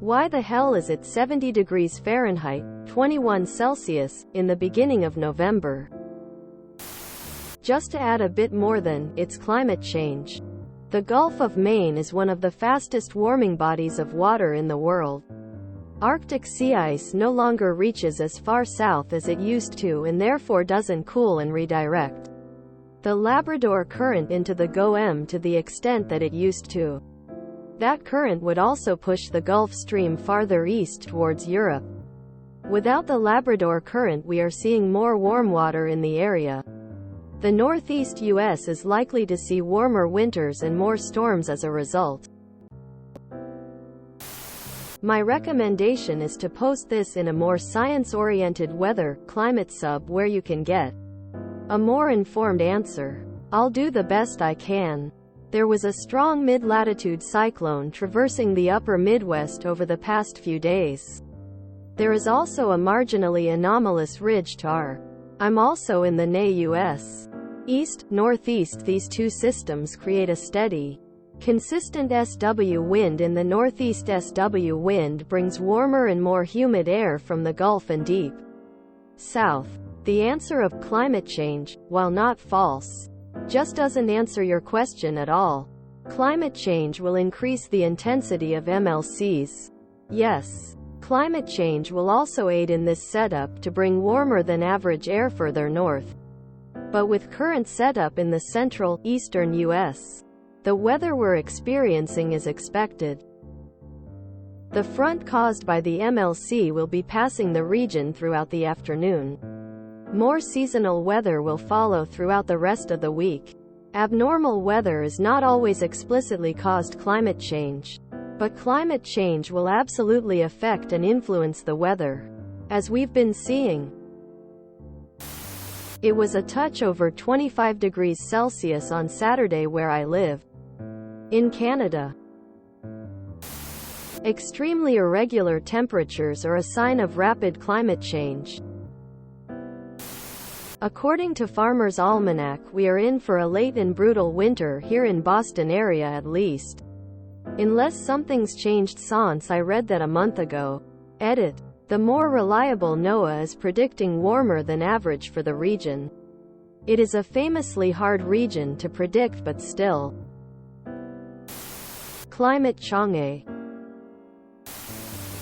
Why the hell is it 70 degrees Fahrenheit, 21 Celsius, in the beginning of November? Just to add a bit more than, it's climate change. The Gulf of Maine is one of the fastest warming bodies of water in the world. Arctic sea ice no longer reaches as far south as it used to and therefore doesn't cool and redirect the Labrador Current into the GOM to the extent that it used to. That current would also push the Gulf Stream farther east towards Europe. Without the Labrador Current, we are seeing more warm water in the area. The northeast U.S. is likely to see warmer winters and more storms as a result. My recommendation is to post this in a more science-oriented weather, climate sub where you can get a more informed answer. I'll do the best I can. There was a strong mid-latitude cyclone traversing the upper Midwest over the past few days. There is also a marginally anomalous ridge to our. I'm also in the NE-US. East-northeast. These two systems create a steady, consistent SW wind in the northeast. SW wind brings warmer and more humid air from the Gulf and deep south. The answer of climate change, while not false, just doesn't answer your question at all. Climate change will increase the intensity of MLCs. Yes, climate change will also aid in this setup to bring warmer than average air further north. But with current setup in the central, eastern U.S., the weather we're experiencing is expected. The front caused by the MLC will be passing the region throughout the afternoon. More seasonal weather will follow throughout the rest of the week. Abnormal weather is not always explicitly caused climate change, but climate change will absolutely affect and influence the weather, as we've been seeing. It was a touch over 25 degrees Celsius on Saturday where I live. In Canada, extremely irregular temperatures are a sign of rapid climate change. According to Farmer's Almanac, we are in for a late and brutal winter here in Boston area at least. Unless something's changed since I read that a month ago. Edit. The more reliable NOAA is predicting warmer than average for the region. It is a famously hard region to predict, but still. Climate Chang'e.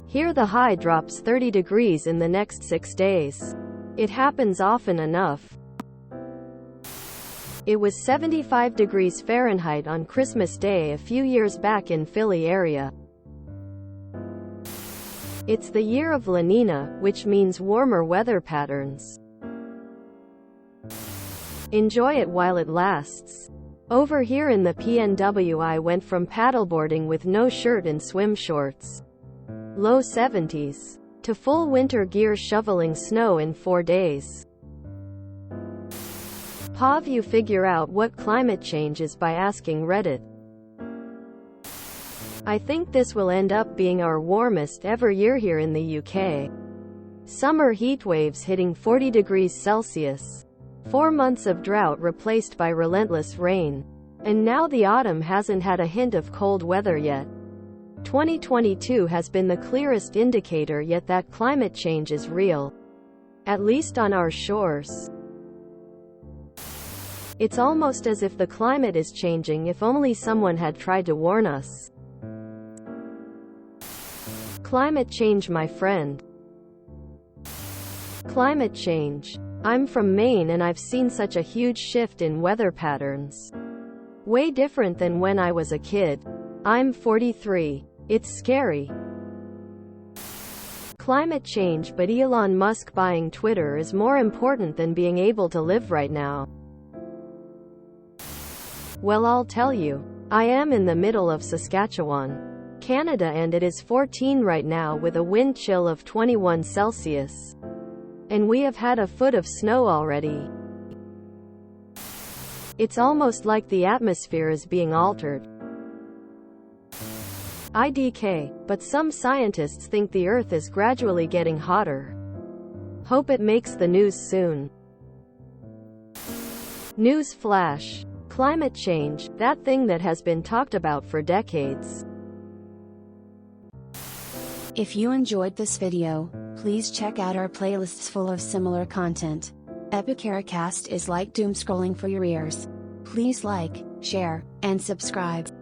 Here the high drops 30 degrees in the next 6 days. It happens often enough. It was 75 degrees Fahrenheit on Christmas Day a few years back in Philly area. It's the year of La Nina, which means warmer weather patterns. Enjoy it while it lasts. Over here in the PNW, I went from paddleboarding with no shirt and swim shorts, low 70s, to full winter gear shoveling snow in 4 days. Pav, you figure out what climate change is by asking Reddit. I think this will end up being our warmest ever year here in the UK. Summer heat waves hitting 40 degrees Celsius. 4 months of drought replaced by relentless rain. And now the autumn hasn't had a hint of cold weather yet. 2022 has been the clearest indicator yet that climate change is real. At least on our shores. It's almost as if the climate is changing. If only someone had tried to warn us. Climate change, my friend. Climate change. I'm from Maine and I've seen such a huge shift in weather patterns. Way different than when I was a kid. I'm 43. It's scary. Climate change, but Elon Musk buying Twitter is more important than being able to live right now. Well, I'll tell you. I am in the middle of Saskatchewan, Canada, and it is 14 right now with a wind chill of 21 Celsius. And we have had a foot of snow already. It's almost like the atmosphere is being altered. IDK, but some scientists think the Earth is gradually getting hotter. Hope it makes the news soon. News flash. Climate change, that thing that has been talked about for decades. If you enjoyed this video, please check out our playlists full of similar content. Epicaricast is like doom scrolling for your ears. Please like, share, and subscribe.